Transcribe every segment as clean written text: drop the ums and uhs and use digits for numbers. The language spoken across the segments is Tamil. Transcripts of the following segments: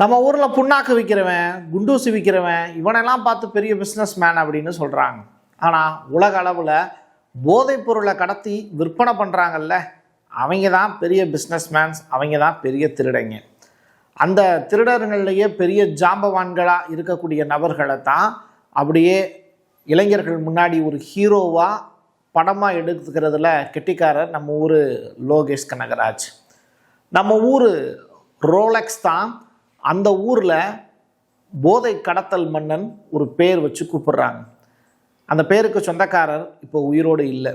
நம்ம ஊரில் புண்ணாக்கு விற்கிறவன், குண்டூசி விற்கிறவன், இவனெல்லாம் பார்த்து பெரிய பிஸ்னஸ் மேன் அப்படின்னு சொல்கிறாங்க. ஆனால் உலக அளவில் போதைப் பொருளை கடத்தி விற்பனை பண்ணுறாங்கல்ல, அவங்க தான் பெரிய பிஸ்னஸ் மேன்ஸ், அவங்க தான் பெரிய திருடங்க. அந்த திருடர்கள்லேயே பெரிய ஜாம்பவான்களாக இருக்கக்கூடிய நபர்களை தான் அப்படியே இளைஞர்கள் முன்னாடி ஒரு ஹீரோவாக படமாக எடுத்துக்கிறதுல கெட்டிக்காரர் நம்ம ஊர் லோகேஷ் கனகராஜ். நம்ம ஊர் ரோலெக்ஸ் தான் அந்த ஊரில் போதை கடத்தல் மன்னன் ஒரு பேர் வச்சு கூப்பிடுறாங்க. அந்த பேருக்கு சொந்தக்காரர் இப்போ உயிரோடு இல்லை.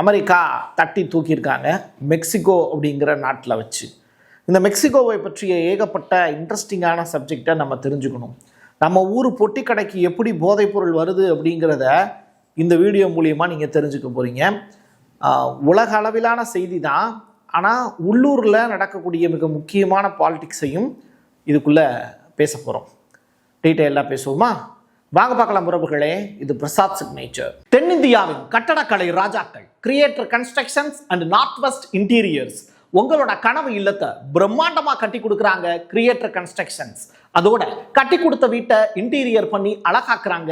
அமெரிக்கா தட்டி தூக்கியிருக்காங்க மெக்சிகோ அப்படிங்கிற நாட்டில் வச்சு. இந்த மெக்சிகோவை பற்றிய ஏகப்பட்ட இன்ட்ரெஸ்டிங்கான சப்ஜெக்டை நம்ம தெரிஞ்சுக்கணும். நம்ம ஊர் பொட்டி கடைக்கு எப்படி போதைப்பொருள் வருது அப்படிங்கிறத இந்த வீடியோ மூலியமாக நீங்கள் தெரிஞ்சுக்க போகிறீங்க. உலக அளவிலான செய்தி தான், ஆனால் உள்ளூரில் நடக்கக்கூடிய மிக முக்கியமான பாலிடிக்ஸையும் இதுக்குள்ளே பேச போகிறோம். டீட்டெயிலாக பேசுவோமா? வாங்க பார்க்கலாம் உறவுகளே. இது பிரசாத் சிக்னேச்சர். தென்னிந்தியாவின் கட்டடக்கலை ராஜாக்கள் creator constructions and north west interiors உங்களோட கனவு இல்லத்தை பிரம்மாண்டமாக கட்டி கொடுக்குறாங்க கிரியேட்டர் கன்ஸ்ட்ரக்ஷன்ஸ். அதோட கட்டி கொடுத்த வீட்டை இன்டீரியர் பண்ணி அழகாக்குறாங்க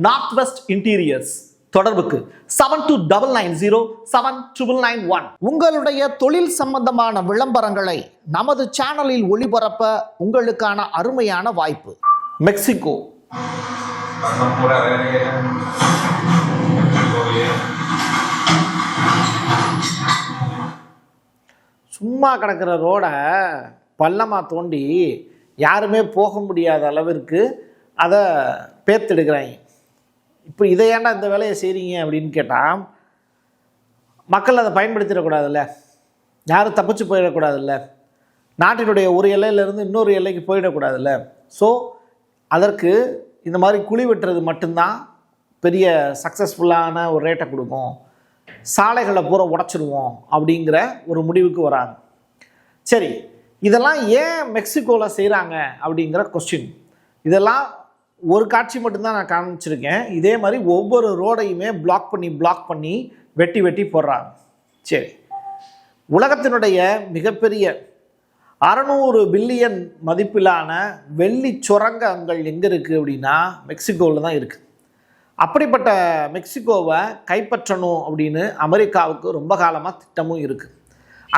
நார்த் வெஸ்ட் இன்டீரியர்ஸ். தொடர்புக்கு 72907991. உங்களுடைய தொழில் சம்பந்தமான விளம்பரங்களை நமது சேனலில் ஒளிபரப்ப உங்களுக்கான அருமையான வாய்ப்பு. மெக்சிகோ சும்மா கிடக்கிற ரோடை பள்ளமாக தோண்டி யாருமே போக முடியாத அளவிற்கு அதை பேர்த்தெடுக்கிறாங்க. இப்போ இதை ஏன்டா இந்த வேலையை செய்கிறீங்க அப்படின்னு கேட்டால், மக்கள் அதை பயன்படுத்திடக்கூடாதுல்ல, யாரும் தப்பிச்சு போயிடக்கூடாதுல்ல, நாட்டினுடைய ஒரு எல்லையிலேருந்து இன்னொரு எல்லைக்கு போயிடக்கூடாதுல்ல. ஸோ அதற்கு இந்த மாதிரி குழி வெட்டுறது மட்டும்தான் பெரிய சக்ஸஸ்ஃபுல்லான ஒரு ரேட்டை கொடுக்கும். சாலைகளை பூரா உடச்சிடுவோம் அப்படிங்கிற ஒரு முடிவுக்கு வராங்க. சரி, இதெல்லாம் ஏன் மெக்சிகோவில் செய்கிறாங்க அப்படிங்கிற கொஸ்டின். இதெல்லாம் ஒரு காட்சி மட்டும்தான் நான் காமிச்சிருக்கேன். இதே மாதிரி ஒவ்வொரு ரோடையுமே பிளாக் பண்ணி வெட்டி போடுறாங்க. சரி, உலகத்தினுடைய மிகப்பெரிய 600 பில்லியன் மதிப்பிலான வெள்ளி சுரங்கங்கள் எங்கே இருக்குது அப்படின்னா மெக்சிகோவில் தான் இருக்குது. அப்படிப்பட்ட மெக்சிகோவை கைப்பற்றணும் அப்படின்னு அமெரிக்காவுக்கு ரொம்ப காலமாக திட்டமும் இருக்குது.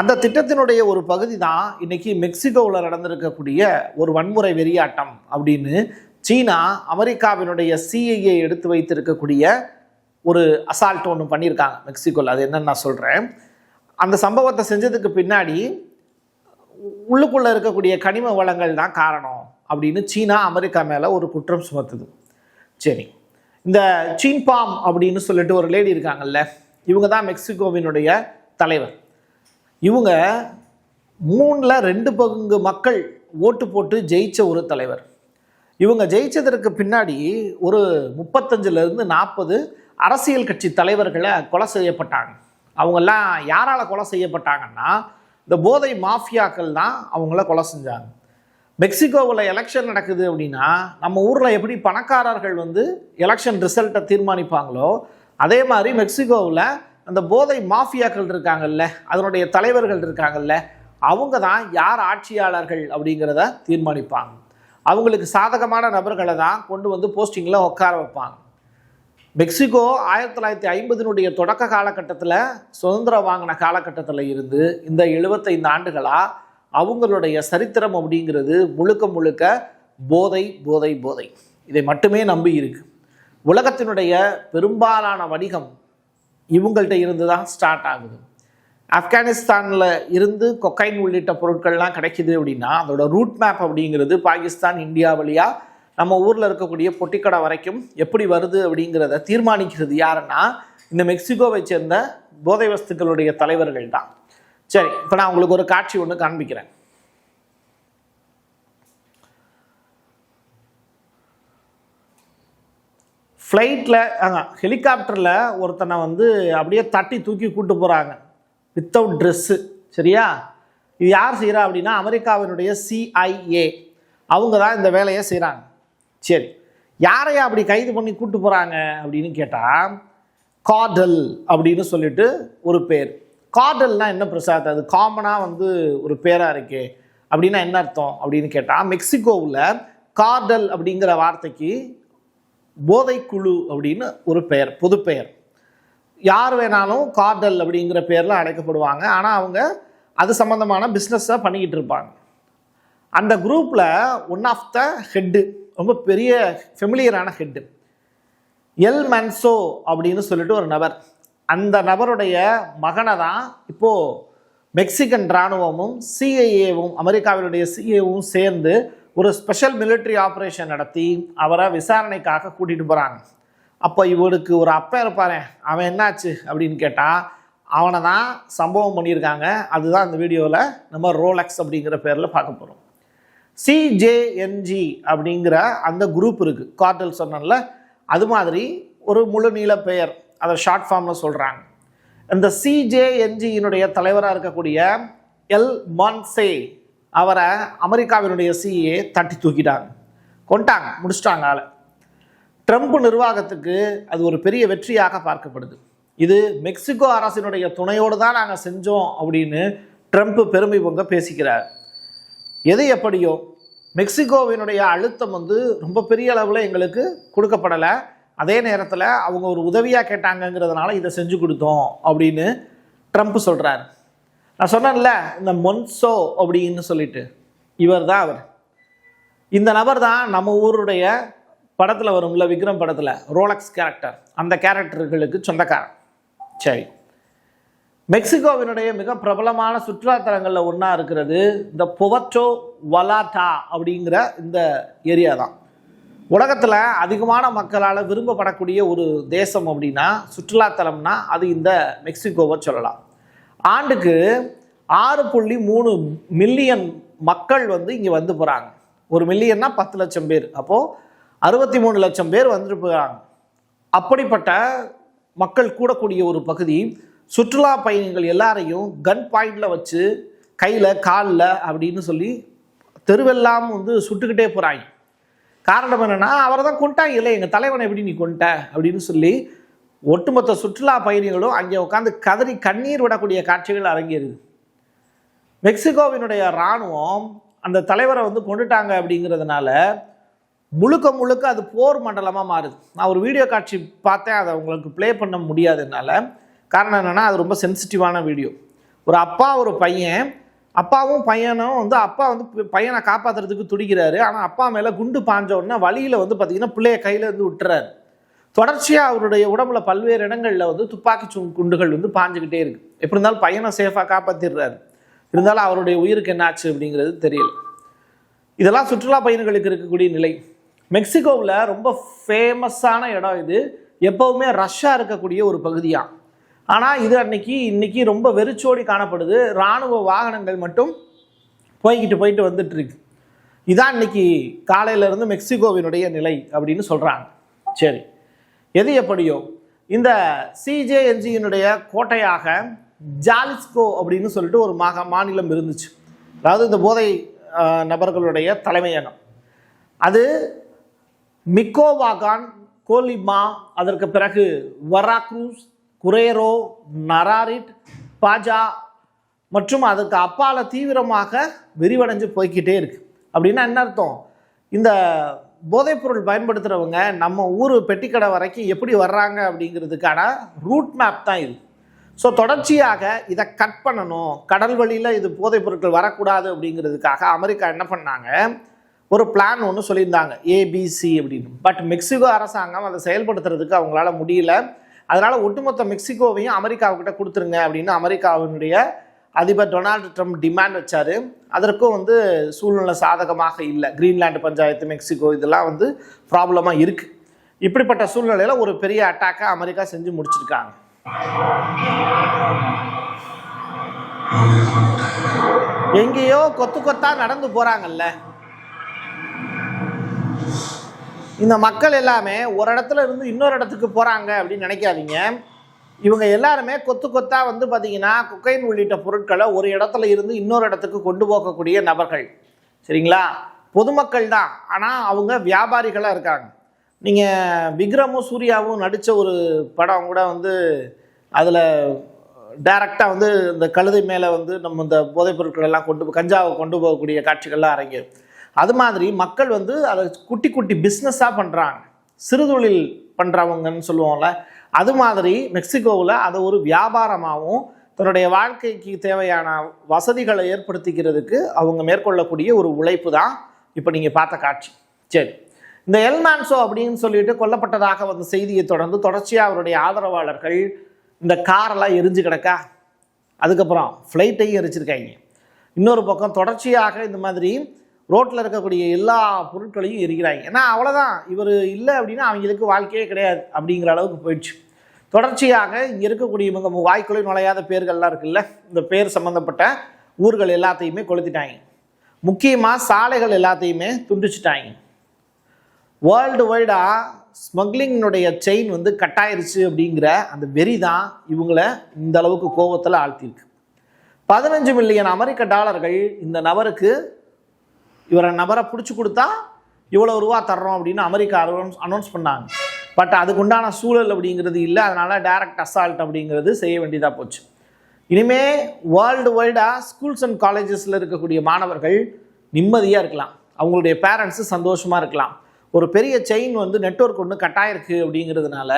அந்த திட்டத்தினுடைய ஒரு பகுதி தான் இன்றைக்கி மெக்சிகோவில் நடந்திருக்கக்கூடிய ஒரு வன்முறை வெறியாட்டம் அப்படின்னு சீனா அமெரிக்காவினுடைய சிஐஏ எடுத்து வைத்திருக்கக்கூடிய ஒரு அசால்ட் ஒன்று பண்ணியிருக்காங்க மெக்சிகோவில். அது என்னன்னு நான் சொல்கிறேன். அந்த சம்பவத்தை செஞ்சதுக்கு பின்னாடி உள்ளுக்குள்ளே இருக்கக்கூடிய கனிம வளங்கள் தான் காரணம் அப்படின்னு சீனா அமெரிக்கா மேலே ஒரு குற்றம் சுமத்துது. சரி, இந்த சீன்பாம் அப்படின்னு சொல்லிட்டு ஒரு லேடி இருக்காங்கல்ல, இவங்க தான் மெக்சிகோவினுடைய தலைவர். இவங்க 3/2 மக்கள் ஓட்டு போட்டு ஜெயிச்ச ஒரு தலைவர். இவங்க ஜெயிச்சதற்கு பின்னாடி ஒரு 35லேருந்து 40 அரசியல் கட்சி தலைவர்களை கொலை செய்யப்பட்டாங்க. அவங்கெல்லாம் யாரால் கொலை செய்யப்பட்டாங்கன்னா, இந்த போதை மாஃபியாக்கள் தான் அவங்கள கொலை செஞ்சாங்க. மெக்சிகோவில் எலெக்ஷன் நடக்குது அப்படின்னா நம்ம ஊரில் எப்படி பணக்காரர்கள் எலெக்ஷன் ரிசல்ட்டை தீர்மானிப்பாங்களோ, அதே மாதிரி மெக்சிகோவில் அந்த போதை மாஃபியாக்கள் இருக்காங்கல்ல, அதனுடைய தலைவர்கள் இருக்காங்கல்ல, அவங்க தான் யார் ஆட்சியாளர்கள் அப்படிங்கிறத தீர்மானிப்பாங்க. அவங்களுக்கு சாதகமான நபர்களை தான் கொண்டு போஸ்டிங்கில் உட்கார வைப்பாங்க. மெக்சிகோ 1950 தொடக்க காலகட்டத்தில் சுதந்திரம் வாங்கின காலகட்டத்தில் இருந்து இந்த 75 ஆண்டுகளாக அவங்களுடைய சரித்திரம் அப்படிங்கிறது முழுக்க போதை போதை போதை இதை மட்டுமே நம்பி இருக்கு. உலகத்தினுடைய பெரும்பாலான வணிகம் இவங்கள்ட்ட இருந்து தான் ஸ்டார்ட் ஆகுது. ஆப்கானிஸ்தானில் இருந்து கொக்கைன் உள்ளிட்ட பொருட்கள்லாம் கிடைக்கிது அப்படின்னா அதோட ரூட் மேப் அப்படிங்கிறது பாகிஸ்தான், இந்தியா வழியாக நம்ம ஊரில் இருக்கக்கூடிய பொட்டிக்கடை வரைக்கும் எப்படி வருது அப்படிங்கிறத தீர்மானிக்கிறது யாருன்னா இந்த மெக்சிகோவை சேர்ந்த போதை வஸ்துக்களுடைய தலைவர்கள் தான். சரி, இப்போ நான் உங்களுக்கு ஒரு காட்சி ஒன்று காண்பிக்கிறேன். ஃப்ளைட்டில் ஹெலிகாப்டரில் ஒருத்தனை அப்படியே தட்டி தூக்கி கூட்டு போகிறாங்க வித்தவுட் ட்ரெஸ்ஸு. சரியா? இது யார் செய்கிறா அப்படின்னா அமெரிக்காவினுடைய சிஐஏ. அவங்க தான் இந்த வேலையை செய்கிறாங்க. சரி, யாரையா அப்படி கைது பண்ணி கூட்டு போகிறாங்க அப்படின்னு கேட்டால், கார்டல் அப்படின்னு சொல்லிட்டு ஒரு பேர். கார்டல்னால் என்ன பிரசாத்? அது காமனாக ஒரு பேராக இருக்கே அப்படின்னா என்ன அர்த்தம் அப்படின்னு கேட்டால், மெக்சிகோவில் கார்டல் அப்படிங்கிற வார்த்தைக்கு போதைக்குழு அப்படின்னு ஒரு பெயர், பொது பெயர். யார் வேணாலும் கார்டல் அப்படிங்கிற பேரில் அழைக்கப்படுவாங்க. ஆனால் அவங்க அது சம்மந்தமான பிஸ்னஸை பண்ணிக்கிட்டு இருப்பாங்க. அந்த குரூப்பில் ஒன் ஆஃப் த ஹெட்டு, ரொம்ப பெரிய ஃபெமிலியரான ஹெட்டு எல் மன்சோ அப்படின்னு சொல்லிட்டு ஒரு நபர். அந்த நபருடைய மகனை தான் இப்போது மெக்சிகன் இராணுவமும் சிஐஏவும், அமெரிக்காவினுடைய சிஐஏவும் சேர்ந்து ஒரு ஸ்பெஷல் மிலிட்ரி ஆப்ரேஷன் நடத்தி அவரை விசாரணைக்காக கூட்டிகிட்டு போகிறாங்க. அப்போ இவருக்கு ஒரு அப்பா இருப்பாரு, அவன் என்னாச்சு அப்படின்னு கேட்டால் அவனை தான் சம்பவம் பண்ணியிருக்காங்க. அதுதான் இந்த வீடியோவில் நம்ம ரோலெக்ஸ் அப்படிங்கிற பேரில் பார்க்க போகிறோம். சிஜேஎன்ஜி அப்படிங்கிற அந்த குரூப் இருக்குது, கார்டல் சொன்னல, அது மாதிரி ஒரு முழு நீள பெயர், அதை ஷார்ட் ஃபார்மில் சொல்கிறாங்க. இந்த சிஜேஎன்ஜியினுடைய தலைவராக இருக்கக்கூடிய எல் மான்சே அவரை அமெரிக்காவினுடைய சிஏ தட்டி தூக்கிட்டாங்க, கொண்டாங்க, முடிச்சிட்டாங்க ஆளை. ட்ரம்ப் நிர்வாகத்துக்கு அது ஒரு பெரிய வெற்றியாக பார்க்கப்படுது. இது மெக்சிகோ அரசினுடைய துணையோடு தான் நாங்கள் செஞ்சோம் அப்படின்னு ட்ரம்ப் பெருமை பொங்க பேசிக்கிறார். எது எப்படியோ மெக்சிகோவினுடைய அழுத்தம் ரொம்ப பெரிய அளவில் எங்களுக்கு கொடுக்கப்படலை. அதே நேரத்தில் அவங்க ஒரு உதவியாக கேட்டாங்கங்கிறதுனால இதை செஞ்சு கொடுத்தோம் அப்படின்னு ட்ரம்ப் சொல்கிறார். நான் சொன்னேன்ல, இந்த மொன்சோ அப்படின்னு சொல்லிட்டு இவர் தான் அவர். இந்த நபர் தான் நம்ம ஊருடைய படத்தில் வரும்ல, விக்ரம் படத்தில் ரோலக்ஸ் கேரக்டர், அந்த கேரக்டர்களுக்கு சொந்தக்காரன். சரி, மெக்சிகோவினுடைய மிக பிரபலமான சுற்றுலாத்தலங்களில் ஒன்றா இருக்கிறது இந்த புவர்ட்டோ வலாட்டா அப்படிங்கிற இந்த ஏரியா தான். உலகத்தில் அதிகமான மக்களால் விரும்பப்படக்கூடிய ஒரு தேசம் அப்படின்னா, சுற்றுலாத்தலம்னா அது இந்த மெக்சிகோவை சொல்லலாம். ஆண்டுக்கு 6.3 மில்லியன் மக்கள் இங்கே வந்து போகிறாங்க. 1 மில்லியன்னா 10 லட்சம் பேர், அப்போது 63 லட்சம் பேர் வந்துட்டு போகிறாங்க. அப்படிப்பட்ட மக்கள் கூடக்கூடிய ஒரு பகுதி. சுற்றுலா பயணிகள் எல்லாரையும் கன் பாயிண்டில் வச்சு கையில் காலில் அப்படின்னு சொல்லி தெருவெல்லாம் சுட்டுக்கிட்டே போகிறாங்க. காரணம் என்னென்னா, அவரை தான் கொண்டாங்க, இல்லை எங்கள் தலைவனை எப்படி நீ கொண்ட அப்படின்னு சொல்லி ஒட்டுமொத்த சுற்றுலா பயணிகளும் அங்கே உட்காந்து கதறி கண்ணீர் விடக்கூடிய காட்சிகள் அரங்கேறுது. மெக்சிகோவினுடைய இராணுவம் அந்த தலைவரை கொண்டுட்டாங்க அப்படிங்கிறதுனால முழுக்க முழுக்க அது போர் மண்டலமாக மாறுது. நான் ஒரு வீடியோ காட்சி பார்த்தேன், அதை உங்களுக்கு ப்ளே பண்ண முடியாது என்னால். காரணம் என்னென்னா, அது ரொம்ப சென்சிட்டிவான வீடியோ. ஒரு அப்பா ஒரு பையன், அப்பாவும் பையனும் அப்பா பையனை காப்பாற்றுறதுக்கு துடிக்கிறாரு. ஆனால் அப்பா மேலே குண்டு பாஞ்ச உடனே வழியில் பார்த்திங்கன்னா பிள்ளைய கையில் விட்டுறாரு. தொடர்ச்சியாக அவருடைய உடம்புல பல்வேறு இடங்களில் துப்பாக்கி குண்டுகள் பாஞ்சுக்கிட்டே இருக்குது. எப்படி இருந்தாலும் பையனை சேஃபாக காப்பாற்றிடுறாரு. இருந்தாலும் அவருடைய உயிருக்கு என்ன ஆச்சு அப்படிங்கிறது தெரியல. இதெல்லாம் சுற்றுலா பயணிகளுக்கு இருக்கக்கூடிய நிலை. மெக்சிகோவில் ரொம்ப ஃபேமஸான இடம் இது. எப்போவுமே ரஷ்ஷாக இருக்கக்கூடிய ஒரு பகுதியாக. ஆனால் இது இன்னைக்கு ரொம்ப வெறிச்சோடி காணப்படுது. இராணுவ வாகனங்கள் மட்டும் போய்கிட்டு வந்துட்டு இருக்கு. இதான் இன்னைக்கு காலையிலேருந்து மெக்சிகோவினுடைய நிலை அப்படின்னு சொல்கிறாங்க. சரி, எது எப்படியோ இந்த சிஜேஎன்ஜியினுடைய கோட்டையாக ஜாலிஸ்கோ அப்படின்னு சொல்லிட்டு ஒரு மாநிலம் இருந்துச்சு. அதாவது இந்த போதை நபர்களுடைய தலைமையகம். அது மிக்கோவாகான், கோலிமா, அதற்கு பிறகு வராக்ரூஸ், குரேரோ, நராரிட், பாஜா மற்றும் அதுக்கு அப்பால தீவிரமாக விரிவடைஞ்சு போய்கிட்டே இருக்கு. அப்படின்னா என்ன அர்த்தம்? இந்த போதைப்பொருள் பயன்படுத்துகிறவங்க நம்ம ஊர் பெட்டிக்கடை வரைக்கும் எப்படி வர்றாங்க அப்படிங்கிறதுக்கான ரூட் மேப் தான் இது. ஸோ தொடர்ச்சியாக இதை கட் பண்ணணும், கடல் வழியில் இது போதைப் பொருட்கள் வரக்கூடாது அப்படிங்கிறதுக்காக அமெரிக்கா என்ன பண்ணாங்க, ஒரு பிளான் ஒன்று சொல்லியிருந்தாங்க, ஏபிசி அப்படின்னு. பட் மெக்சிகோ அரசாங்கம் அதை செயல்படுத்துறதுக்கு அவங்களால முடியல. அதனால் ஒட்டுமொத்த மெக்சிகோவையும் அமெரிக்காவுக்கிட்ட கொடுத்துருங்க அப்படின்னு அமெரிக்காவினுடைய அதிபர் டொனால்டு ட்ரம்ப் டிமாண்ட் வச்சார். அதற்கும் சூழ்நிலை சாதகமாக இல்லை. கிரீன்லாண்டு பஞ்சாயத்து, மெக்சிகோ இதெல்லாம் ப்ராப்ளமாக இருக்குது. இப்படிப்பட்ட சூழ்நிலையில் ஒரு பெரிய அட்டாக்கை அமெரிக்கா செஞ்சு முடிச்சிருக்காங்க. எங்கேயோ கொத்தா நடந்து போகிறாங்கல்ல இந்த மக்கள் எல்லாமே, ஒரு இடத்துல இருந்து இன்னொரு இடத்துக்கு போகிறாங்க அப்படின்னு நினைக்காதீங்க. இவங்க எல்லாருமே கொத்தா பார்த்தீங்கன்னா கொக்கைன் உள்ளிட்ட பொருட்களை ஒரு இடத்துல இருந்து இன்னொரு இடத்துக்கு கொண்டு போகக்கூடிய நபர்கள். சரிங்களா? பொதுமக்கள் தான், ஆனால் அவங்க வியாபாரிகளாக இருக்காங்க. நீங்கள் விக்ரமும் சூர்யாவும் நடித்த ஒரு படம் கூட அதில் டைரெக்டாக வந்து இந்த கழுதை மேலே வந்து நம்ம இந்த போதைப் பொருட்கள் எல்லாம் கஞ்சாவை கொண்டு போகக்கூடிய காட்சிகள்லாம் அரங்கேறும். அது மாதிரி மக்கள் வந்து அதை குட்டி குட்டி பிஸ்னஸாக பண்ணுறாங்க, சிறுதொழில் பண்ணுறவங்கன்னு சொல்லுவோம்ல. அது மாதிரி மெக்சிகோவில் அதை ஒரு வியாபாரமாகவும் தன்னுடைய வாழ்க்கைக்கு தேவையான வசதிகளை ஏற்படுத்திக்கிறதுக்கு அவங்க மேற்கொள்ளக்கூடிய ஒரு உழைப்பு தான் இப்போ நீங்கள் பார்த்த காட்சி. சரி, இந்த எல் மான்சோ அப்படின்னு சொல்லிட்டு கொல்லப்பட்டதாக வந்த செய்தியை தொடர்ச்சியாக அவருடைய ஆதரவாளர்கள் இந்த காரெல்லாம் எரிஞ்சு கிடக்கா, அதுக்கப்புறம் ஃப்ளைட்டையும் எரிச்சிருக்காங்க. இன்னொரு பக்கம் தொடர்ச்சியாக இந்த மாதிரி ரோட்டில் இருக்கக்கூடிய எல்லா பொருட்களையும் எரிக்கிறாங்க. ஏன்னா அவ்வளோதான், இவர் இல்லை அப்படின்னா அவங்களுக்கு வாழ்க்கையே கிடையாது அப்படிங்கிற அளவுக்கு போயிடுச்சு. தொடர்ச்சியாக இங்கே இருக்கக்கூடிய இவங்க வாய்க்குள்ளே நுழையாத பேர்கள்லாம் இருக்குல்ல, இந்த பேர் சம்மந்தப்பட்ட ஊர்கள் எல்லாத்தையுமே கொளுத்திட்டாங்க. முக்கியமாக சாலைகள் எல்லாத்தையுமே துண்டிச்சிட்டாங்க. வேர்ல்டு வைடாக ஸ்மக்லிங்கினுடைய செயின் வந்து கட்டாயிருச்சு அப்படிங்கிற அந்த வெறி தான் இவங்களை இந்த அளவுக்கு கோபத்தில் ஆழ்த்தியிருக்கு. 15 மில்லியன் அமெரிக்க டாலர்கள் இந்த நபருக்கு நபரை பிடிச்சி கொடுத்தா இவ்வளோ ரூபா தர்றோம் அப்படின்னு அமெரிக்கா அனௌன்ஸ் பண்ணாங்க. பட் அதுக்குண்டான சூழல் அப்படிங்கிறது இல்லை. அதனால் டைரக்ட் அசால்ட் அப்படிங்கிறது செய்ய வேண்டியதாக போச்சு. இனிமேல் வேர்ல்டு வைடாக ஸ்கூல்ஸ் அண்ட் காலேஜஸில் இருக்கக்கூடிய மாணவர்கள் நிம்மதியாக இருக்கலாம், அவங்களுடைய பேரண்ட்ஸு சந்தோஷமாக இருக்கலாம். ஒரு பெரிய செயின் வந்து நெட்வொர்க் ஒன்று கட்டாயிருக்கு அப்படிங்கிறதுனால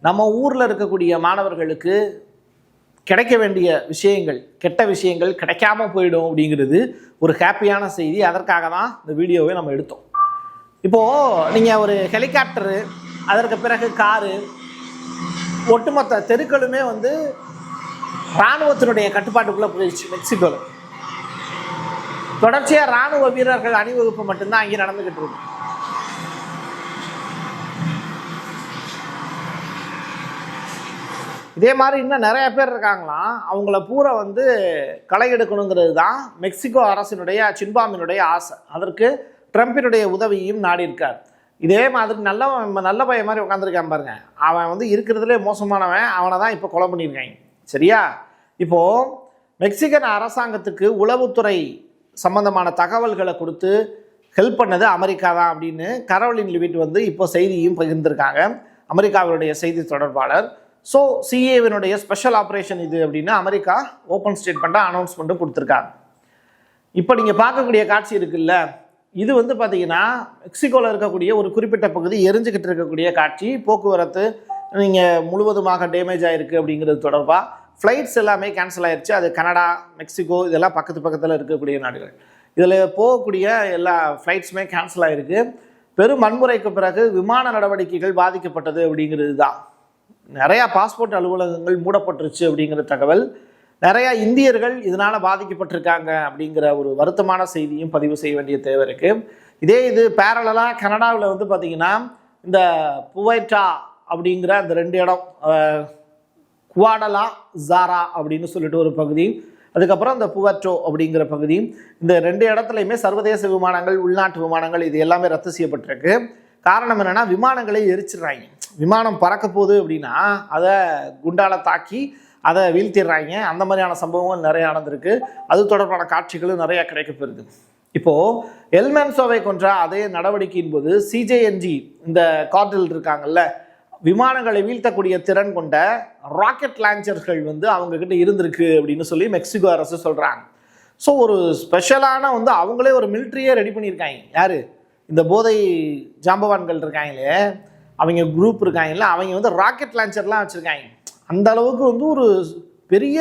நம்ம ஊரில் இருக்கக்கூடிய மாணவர்களுக்கு கிடைக்க வேண்டிய விஷயங்கள், கெட்ட விஷயங்கள் கிடைக்காம போயிடும் அப்படிங்கிறது ஒரு ஹாப்பியான செய்தி. அதற்காக தான் இந்த வீடியோவை நம்ம எடுத்தோம். இப்போது நீங்கள் ஒரு ஹெலிகாப்டரு, அதற்கு பிறகு காரு, ஒட்டுமொத்த தெருக்களுமே வந்து இராணுவத்தினுடைய கட்டுப்பாட்டுக்குள்ளே போயிடுச்சு. மெக்சிகோவில் தொடர்ச்சியாக இராணுவ வீரர்கள் அணிவகுப்பு மட்டும்தான் அங்கே நடந்துக்கிட்டு இருக்கு. இதே மாதிரி இன்னும் நிறைய பேர் இருக்காங்களாம். அவங்கள பூரா வந்து களை எடுக்கணுங்கிறது தான் மெக்சிகோ அரசினுடைய சின்பாமினுடைய ஆசை. அதற்கு ட்ரம்பினுடைய உதவியும் நாடி இருக்கார். இதே மாதிரி நல்ல பையன் மாதிரி உட்காந்துருக்கான் பாருங்க, அவன் வந்து இருக்கிறதுலே மோசமானவன், அவனை தான் இப்போ கொலை பண்ணியிருக்காங்க. சரியா? இப்போது மெக்சிகன் அரசாங்கத்துக்கு உளவுத்துறை சம்பந்தமான தகவல்களை கொடுத்து ஹெல்ப் பண்ணது அமெரிக்கா தான் அப்படின்னு கரோலின் லிவிட் வந்து இப்போ செய்தியும் பகிர்ந்திருக்காங்க, அமெரிக்காவினுடைய செய்தி தொடர்பாளர். ஸோ சிஏவினுடைய ஸ்பெஷல் ஆப்ரேஷன் இது அப்படின்னு அமெரிக்கா ஓப்பன் ஸ்டேட்மெண்ட்டாக அனௌன்ஸ்மெண்ட்டு கொடுத்துருக்காங்க. இப்போ நீங்கள் பார்க்கக்கூடிய காட்சி இருக்குல்ல, இது வந்து பார்த்தீங்கன்னா மெக்சிகோவில் இருக்கக்கூடிய ஒரு குறிப்பிட்ட பகுதி எரிஞ்சுக்கிட்டு இருக்கக்கூடிய காட்சி. போக்குவரத்து நீங்கள் முழுவதுமாக டேமேஜ் ஆகிருக்கு அப்படிங்கிறது தொடர்பாக ஃப்ளைட்ஸ் எல்லாமே கேன்சல் ஆகிடுச்சு. அது கனடா, மெக்சிகோ இதெல்லாம் பக்கத்தில் இருக்கக்கூடிய நாடுகள். இதில் போகக்கூடிய எல்லா ஃப்ளைட்ஸுமே கேன்சல் ஆகிருக்கு. பெரும் வன்முறைக்கு பிறகு விமான நடவடிக்கைகள் பாதிக்கப்பட்டது அப்படிங்கிறது தான். நிறையா பாஸ்போர்ட் அலுவலகங்கள் மூடப்பட்டுருச்சு அப்படிங்கிற தகவல், நிறையா இந்தியர்கள் இதனால் பாதிக்கப்பட்டிருக்காங்க அப்படிங்கிற ஒரு வருத்தமான செய்தியும் பதிவு செய்ய வேண்டிய தேவை இருக்குது. இது பேரலாக கனடாவில் வந்து பார்த்திங்கன்னா இந்த புவைட்டா அப்படிங்கிற அந்த 2 இடம், குவாடலா ஜாரா அப்படின்னு சொல்லிட்டு ஒரு பகுதி, அதுக்கப்புறம் இந்த புவர்டோ அப்படிங்கிற பகுதி, இந்த 2 இடத்துலையுமே சர்வதேச விமானங்கள், உள்நாட்டு விமானங்கள் இது எல்லாமே ரத்து செய்யப்பட்டிருக்கு. காரணம் என்னென்னா விமானங்களை எரிச்சிடுறாங்க. விமானம் பறக்க போகுது அப்படின்னா அதை குண்டால தாக்கி அதை வீழ்த்திடுறாங்க. அந்த மாதிரியான சம்பவங்கள் நிறைய நடந்திருக்கு. அது தொடர்பான காட்சிகளும் நிறையா கிடைக்கப்பெறுது. இப்போது எல் மான்சோவை கொன்ற அதே நடவடிக்கையின் போது சிஜேஎன்ஜி இந்த கார்டில் இருக்காங்கல்ல, விமானங்களை வீழ்த்தக்கூடிய திறன் கொண்ட ராக்கெட் லான்ச்சர்கள் வந்து அவங்கக்கிட்ட இருந்திருக்கு அப்படின்னு சொல்லி மெக்சிகோ அரசு சொல்கிறாங்க. ஸோ ஒரு ஸ்பெஷலான வந்து அவங்களே ஒரு மிலிட்ரியே ரெடி பண்ணியிருக்காங்க. யார்? இந்த போதை ஜாம்பவான்கள் இருக்காங்களே, அவங்க குரூப் இருக்காங்கல்ல, அவங்க வந்து ராக்கெட் லான்ச்சர்லாம் வச்சுருக்காங்க. அந்த அளவுக்கு வந்து ஒரு பெரிய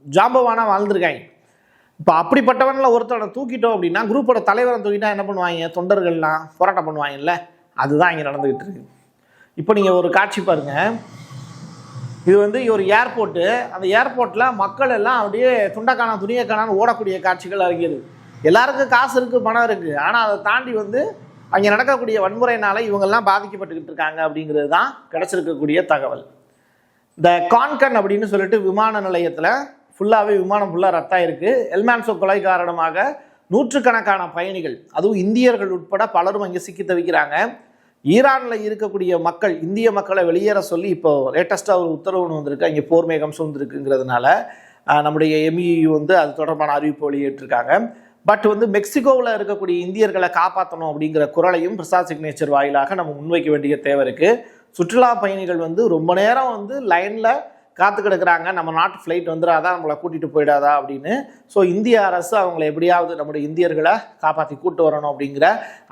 ஜாம்பவானாக வாழ்ந்துருக்காங்க. இப்போ அப்படிப்பட்டவனில் ஒருத்தனை தூக்கிட்டோம் அப்படின்னா, குரூப்போட தலைவரை தூக்கிட்டா என்ன பண்ணுவாங்க? தொண்டர்கள்லாம் போராட்டம் பண்ணுவாங்கல்ல, அதுதான் இங்கே நடந்துக்கிட்டு இருக்கு. இப்போ நீங்கள் ஒரு காட்சி பாருங்கள். இது வந்து ஒரு ஏர்போர்ட்டு. அந்த ஏர்போர்ட்டில் மக்கள் எல்லாம் அப்படியே துண்டக்கான துணியக்கானான்னு ஓடக்கூடிய காட்சிகள் அறிகிறது. எல்லாருக்கும் காசு இருக்குது, பணம் இருக்குது. ஆனால் அதை தாண்டி வந்து அங்கே நடக்கக்கூடிய வன்முறையினால இவங்கெல்லாம் பாதிக்கப்பட்டுக்கிட்டு இருக்காங்க அப்படிங்கிறது தான் கிடச்சிருக்கக்கூடிய தகவல். இந்த கான்கன் அப்படின்னு சொல்லிட்டு விமான நிலையத்தில் விமானம் ஃபுல்லாக ரத்தாக இருக்குது. எல் மான்சோ கொலை காரணமாக நூற்றுக்கணக்கான பயணிகள், அதுவும் இந்தியர்கள் உட்பட பலரும் அங்கே சிக்கி தவிக்கிறாங்க. ஈரானில் இருக்கக்கூடிய மக்கள், இந்திய மக்களை வெளியேற சொல்லி இப்போ லேட்டஸ்ட்டாக ஒரு உத்தரவு வந்திருக்கு. அங்கே போர் மேகம் சூழ்ந்திருக்குங்கிறதுனால நம்முடைய எம்இயு வந்து அது தொடர்பான அறிவிப்பு வெளியிட்டிருக்காங்க. பட் வந்து மெக்சிகோவில் இருக்கக்கூடிய இந்தியர்களை காப்பாற்றணும் அப்படிங்கிற குரலையும் பிரசாத் சிக்னேச்சர் வாயிலாக நம்ம முன்வைக்க வேண்டிய தேவை இருக்குது. சுற்றுலா பயணிகள் வந்து ரொம்ப நேரம் வந்து லைனில் காத்து கிடக்குறாங்க, நம்ம நாட்டு ஃப்ளைட் வந்துடாதா, நம்மளை கூட்டிகிட்டு போயிடாதா அப்படின்னு. ஸோ இந்திய அரசு அவங்களை எப்படியாவது நம்முடைய இந்தியர்களை காப்பாற்றி கூட்டு வரணும் அப்படிங்கிற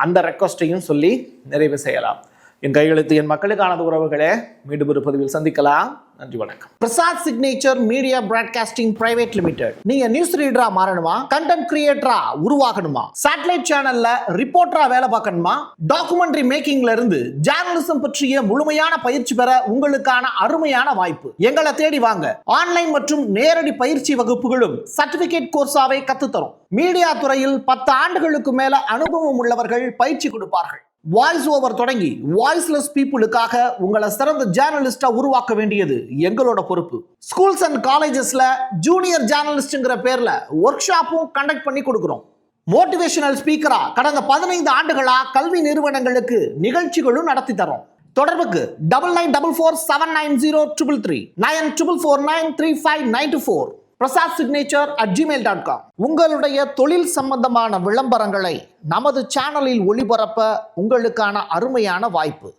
அந்த ரெக்வஸ்ட்டையும் சொல்லி நிறைவு செய்யலாம். என் கையெழுத்து என் மக்களுக்கானது உறவுகளே. மீண்டும் ஒரு பதிவில் சந்திக்கலாம். நன்றி, வணக்கம். Prasad signature media broadcasting private limited. நீங்க நியூஸ் ரீடரா மாறணுமா, கண்டென்ட் கிரியேட்டரா உருவாகணுமா, சேட்டலைட் சேனல்ல ரிப்போர்ட்டரா வேலை பார்க்கணுமா, டாக்குமெண்ட்ரி மேக்கிங்ல இருந்து ஜேர்னலிசம் பற்றிய முழுமையான பயிற்சி பெற உங்களுக்கான அருமையான வாய்ப்பு. எங்களை தேடி வாங்க. ஆன்லைன் மற்றும் நேரடி பயிற்சி வகுப்புகளும் சர்டிபிகேட் கோர்ஸாவே கத்துத்தரும். மீடியா துறையில் 10 ஆண்டுகளுக்கு மேல அனுபவம் உள்ளவர்கள் பயிற்சி கொடுப்பார்கள். வாய்ஸ் ஓவர் தொடங்கி வாய்ஸ்லெஸ் பீப்புளுக்காக உங்களை சிறந்த ஜேர்னலிஸ்டா உருவாக்க வேண்டியது எங்களோட பொறுப்பு. ஸ்கூல்ஸ் அண்ட் காலேஜஸ்ல ஜூனியர் ஜேர்னலிஸ்ட்ங்கிற பேர்ல ஒர்க் ஷாப்பும் கண்டக்ட் பண்ணி கொடுக்கிறோம். மோட்டிவேஷனல் ஸ்பீக்கரா கடந்த 15 ஆண்டுகளா கல்வி நிறுவனங்களுக்கு நிகழ்ச்சிகளும் நடத்தி தரோம். தொடர்புக்கு 9944790333 94493594 prasadsignature@gmail.com. உங்களுடைய தொழில் சம்பந்தமான விளம்பரங்களை நமது சேனலில் ஒளிபரப்ப உங்களுக்கான அருமையான வாய்ப்பு.